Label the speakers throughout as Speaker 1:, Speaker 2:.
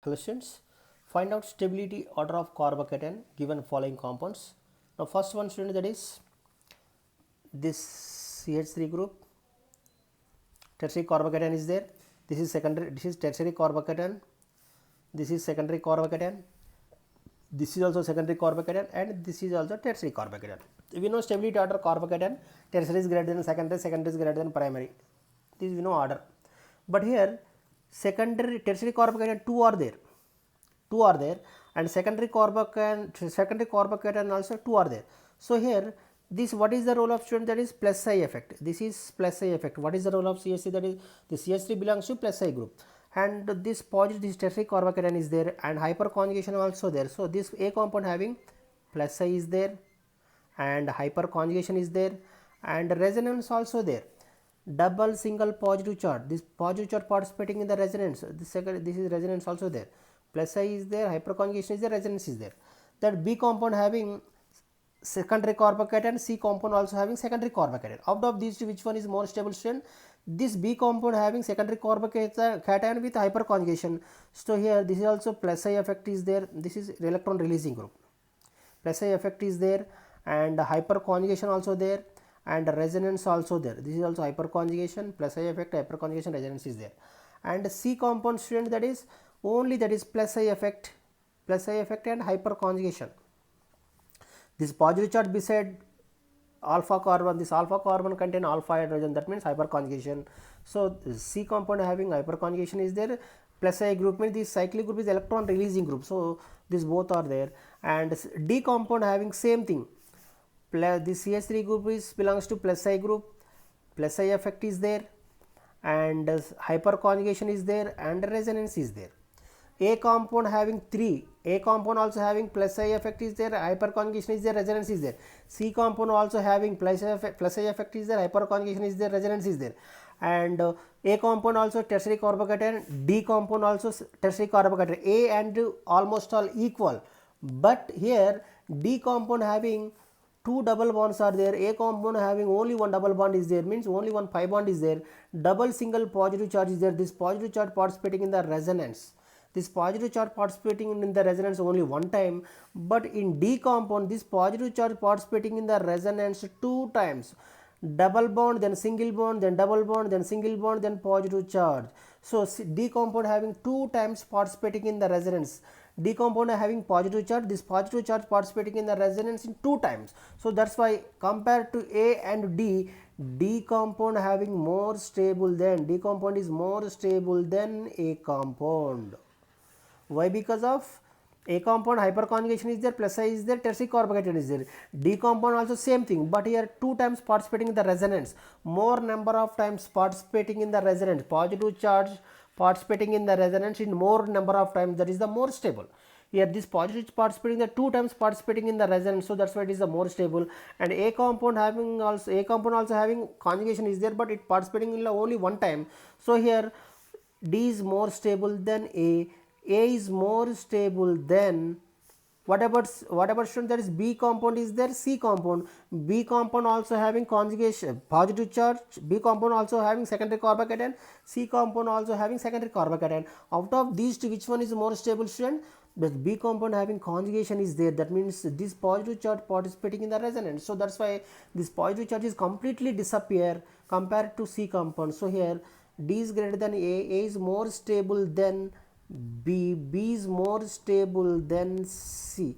Speaker 1: Hello students, find out stability order of carbocation given following compounds. Now first one student, that is this CH3 group, tertiary carbocation is there. This is secondary, this is tertiary carbocation, this is secondary carbocation, this is also secondary carbocation, and this is also tertiary carbocation. We know stability order carbocation, tertiary is greater than secondary, secondary is greater than primary. This we know order. But here secondary, tertiary carbocation two are there, and secondary carbocation also two are there. So here this, what is the role of student, that is plus I effect. This is plus I effect. What is the role of CH3, that is the CH3 belongs to plus I group, and this positive, this tertiary carbocation is there, and hyperconjugation also there. So this A compound having plus I is there, and hyperconjugation is there, and resonance also there. Double single positive charge, this positive charge participating in the resonance, this is resonance also there. Plus I is there, hyperconjugation is there, resonance is there. That B compound having secondary carbocation, C compound also having secondary carbocation. Out of these two, which one is more stable student? This B compound having secondary carbocation with hyperconjugation. So here this is also plus I effect is there. This is electron releasing group. Plus I effect is there, and hyperconjugation also there, and resonance also there. This is also hyperconjugation, plus I effect, hyperconjugation, resonance is there. And C compound student, that is only, that is plus I effect and hyperconjugation. This positive charge beside alpha carbon, this alpha carbon contain alpha hydrogen, that means hyperconjugation. So C compound having hyperconjugation is there. Plus I group means this cyclic group is electron releasing group, so these both are there. And D compound having same thing. Plus this CH3 group is belongs to plus I group, plus I effect is there, and hyperconjugation is there, and resonance is there. A compound having 3, A compound also having plus I effect is there, hyperconjugation is there, resonance is there. C compound also having plus I effect is there, hyperconjugation is there, resonance is there. And A compound also tertiary carbocation, D compound also tertiary carbocation. A and almost all equal, but here D compound having two double bonds are there, A compound having only one double bond is there, means only one pi bond is there, double single positive charge is there. This positive charge participating in the resonance, this positive charge participating in the resonance only one time, but in D compound this positive charge participating in the resonance two times. Double bond, then single bond, then double bond, then single bond, then positive charge. So D compound having two times participating in the resonance. D compound having positive charge, this positive charge participating in the resonance in two times. So that's why compared to A and D, D compound having more stable than, D compound is more stable than A compound. Why? Because of A compound hyperconjugation is there, plus I is there, tertiary carbocation is there. D compound also same thing, but here two times participating in the resonance, more number of times participating in the resonance, positive charge participating in the resonance in more number of times, that is the more stable. Here this positive participating the two times participating in the resonance, so that's why it is the more stable. And A compound also having conjugation is there, but it participating in only one time. So here D is more stable than A is more stable than whatever student, that is B compound is there, C compound. B compound also having conjugation, positive charge, B compound also having secondary carbocation, C compound also having secondary carbocation. Out of these two, which one is more stable student? But B compound having conjugation is there, that means this positive charge participating in the resonance, so that's why this positive charge is completely disappear compared to C compound. So here D is greater than A is more stable than B is more stable than C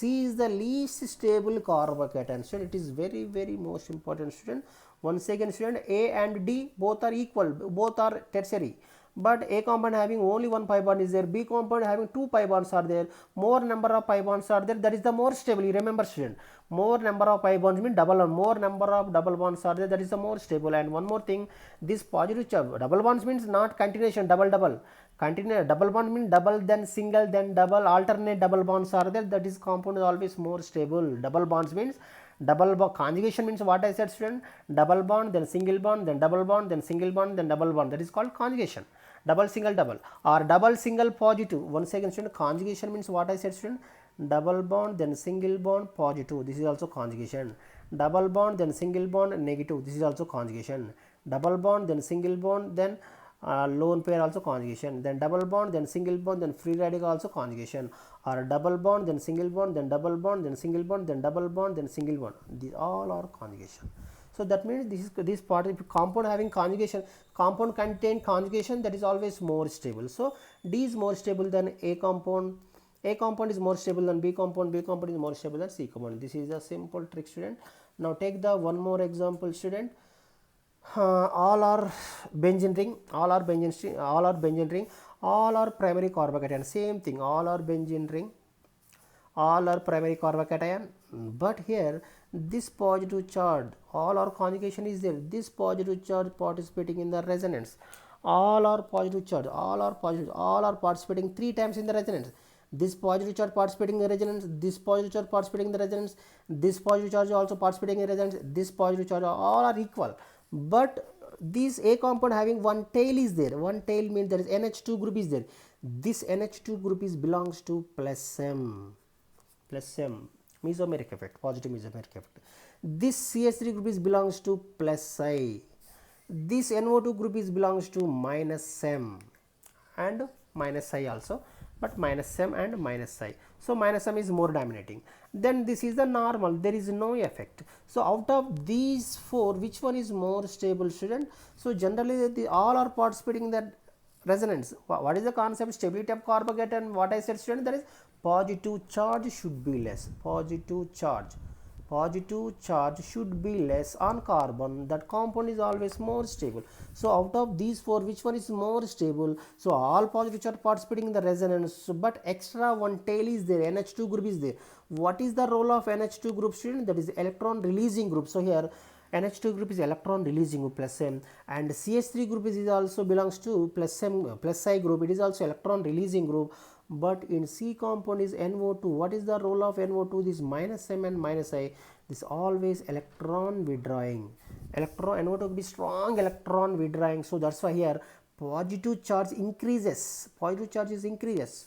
Speaker 1: is the least stable carbocation. So it is very most important student. Once again student, A and D both are equal, both are tertiary, but A compound having only one pi bond is there, B compound having two pi bonds are there, more number of pi bonds are there, that is the more stable. You remember student, more number of pi bonds mean double, more number of double bonds are there, that is the more stable. And one more thing, this positive charge, double bonds means not continuation, double. Continuous double bond means double, then single, then double, alternate double bonds are there, that is compound is always more stable. Double bonds means double bond, conjugation means what I said student, double bond, then single bond, then double bond, then single bond, then double bond, that is called conjugation. Double single double, or double single positive. Once again student, conjugation means what I said student, double bond, then single bond, positive, this is also conjugation. Double bond, then single bond, negative, this is also conjugation. Double bond, then single bond, then lone pair also conjugation, then double bond, then single bond, then free radical also conjugation, or double bond, then single bond, then double bond, then single bond, then double bond, then single bond. These all are conjugation. So that means this part, if compound having conjugation, compound contain conjugation, that is always more stable. So D is more stable than A compound. A compound is more stable than B compound. B compound is more stable than C compound. This is a simple trick, student. Now take the one more example, student. All are benzene ring, all are benzene ring, all are primary carbocation. Same thing, all are benzene ring, all are primary carbocation. But here this positive charge, all our conjugation is there. This positive charge participating in the resonance. All are positive charge, all are positive, all are participating 3 times in the resonance. This positive charge participating in the resonance, this positive charge participating in the resonance, this positive charge also participating in resonance, this positive charge, all are equal. But this A compound having one tail is there. One tail means there is NH2 group is there. This NH2 group is belongs to plus M. Plus M, mesomeric effect, positive mesomeric effect. This CH3 group is belongs to plus I. This NO2 group is belongs to minus M and minus I also, but minus M and minus I. So minus M is more dominating. Then this is the normal, there is no effect. So out of these 4, which one is more stable, student? So generally all are participating in that resonance. What is the concept? Stability of carbocation. What I said, student, that is positive charge should be less. Positive charge should be less on carbon. That compound is always more stable. So out of these 4, which one is more stable? So all positive charge participating in the resonance, but extra one tail is there, NH2 group is there. What is the role of NH2 group, student? That is electron releasing group. So here NH2 group is electron releasing group plus M, and CH3 group is also belongs to plus M plus I group. It is also electron releasing group. But in C compound is NO2. What is the role of NO2? This minus M and minus I. This always electron withdrawing. NO2 will be strong electron withdrawing. So that's why here positive charge increases. Positive charge is increases.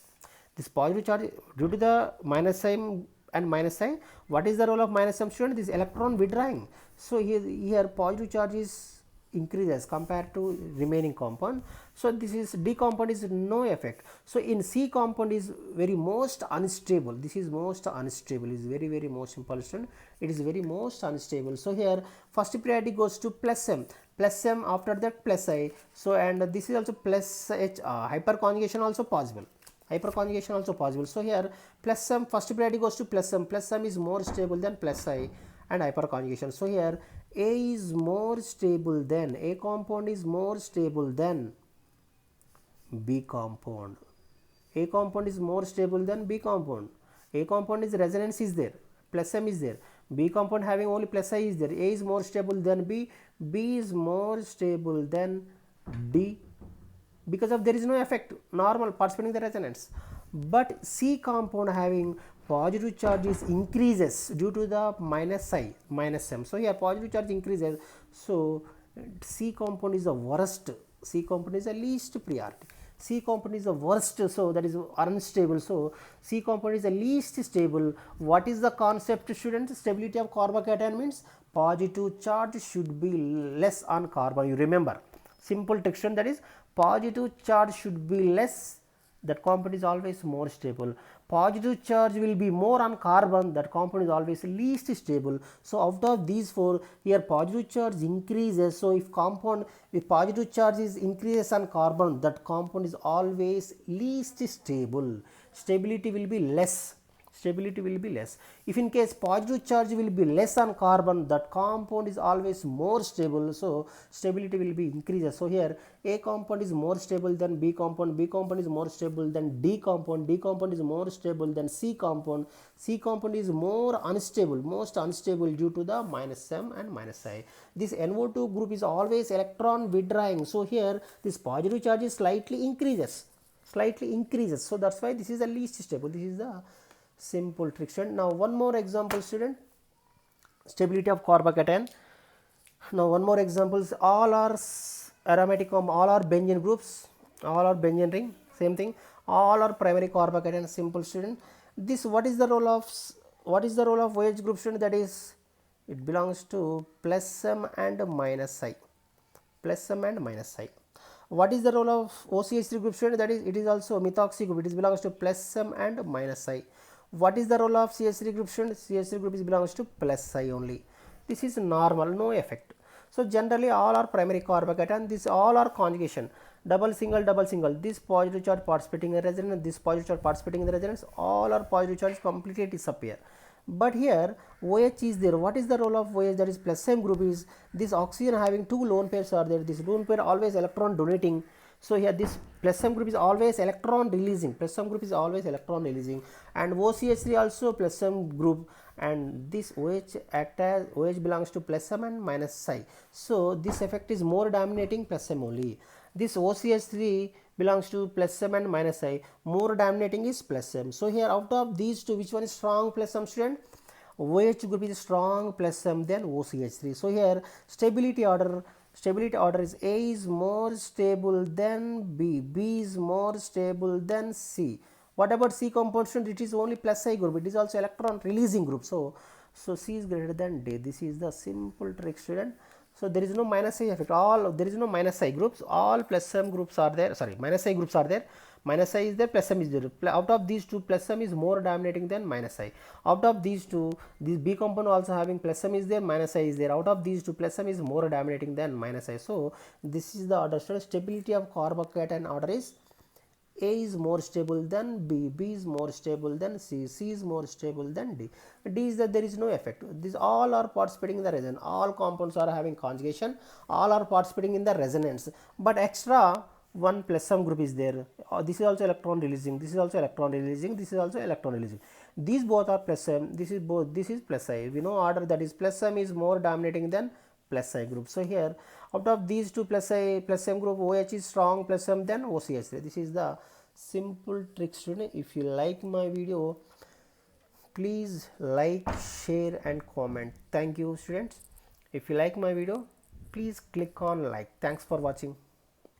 Speaker 1: This positive charge due to the minus M and minus I. What is the role of minus M, student? This electron withdrawing. So here positive charge is increases compared to remaining compound. So this is D compound is no effect. So in C compound is very most unstable. This is most unstable, is very most important. It is very most unstable. So here first priority goes to plus M, after that plus I. So and this is also plus H, hyperconjugation also possible. Hyperconjugation also possible. So here plus M, first priority goes to plus M. Plus M is more stable than plus I and hyperconjugation. So here A is more stable than, A compound is more stable than B compound. A compound is more stable than B compound. A compound is resonance is there, plus M is there. B compound having only plus I is there. A is more stable than B. B is more stable than D, because of there is no effect, normal participating in the resonance. But C compound having positive charges increases due to the minus I, minus M. So here positive charge increases. So C compound is the worst. C compound is the least priority. C compound is the worst, so that is unstable. So C compound is the least stable. What is the concept, students? Stability of carbocation means positive charge should be less on carbon. You remember, simple trick, that is positive charge should be less. That compound is always more stable. Positive charge will be more on carbon. That compound is always least stable. So out of these 4, here positive charge increases. So if positive charge is increases on carbon, that compound is always least stable. Stability will be less. Stability will be less. If in case positive charge will be less on carbon, that compound is always more stable. So stability will be increases. So here A compound is more stable than B compound. B compound is more stable than D compound. D compound is more stable than C compound. C compound is more unstable, most unstable due to the minus M and minus I. This NO2 group is always electron withdrawing. So here this positive charge is slightly increases. So that's why this is the least stable. This is the simple trick, student. Now one more example, student. Stability of carbocation. Now one more examples. All are aromatic, all are benzene groups, all are benzene ring, same thing. All are primary carbocation, simple, student. This what is the role of OH group, student? That is it belongs to plus M and minus I. Plus M and minus I. What is the role of OCH3 group, student? That is, it is also methoxy group. It is belongs to plus M and minus I. What is the role of CH3 group, student? CH3 group is belongs to plus I only. This is normal, no effect. So generally all are primary carbocation. This all are conjugation. Double single, double single. This positive charge participating in resonance, this positive charge participating in the resonance. All are positive charges completely disappear. But here OH is there. What is the role of OH? That is plus M group is this oxygen having two lone pairs are there. This lone pair always electron donating. So here this plus M group is always electron releasing. Plus M group is always electron releasing, and OCH3 also plus M group, and this OH act as OH belongs to plus M and minus I. So this effect is more dominating plus M only. This OCH3 belongs to plus M and minus I. More dominating is plus M. So here out of these two, which one is strong plus M, student? OH group is strong plus M than OCH3. So here stability order is A is more stable than B, B is more stable than C. What about C compound, student? It is only plus I group. It is also electron releasing group. So C is greater than D. This is the simple trick, student. So there is no minus I effect. There is no minus I groups. All plus M groups are there. Sorry, minus I groups are there. Minus I is there, plus M is there. Out of these two, plus M is more dominating than minus I. Out of these two, this B compound also having plus M is there, minus I is there. Out of these two, plus M is more dominating than minus I. So this is the order. So stability of carbocation order is A is more stable than B, B is more stable than C, C is more stable than D. D is that there is no effect. These all are participating in the resonance. All compounds are having conjugation. All are participating in the resonance. But extra one plus M group is there. This is also electron releasing. This is also electron releasing. This is also electron releasing. These both are plus M. This is both. This is plus I. We know order, that is plus M is more dominating than plus I group. So here out of these two plus I plus M group, OH is strong plus M than OCH3. This is the simple trick, student. If you like my video, please like, share and comment. Thank you, students. If you like my video, please click on like. Thanks for watching.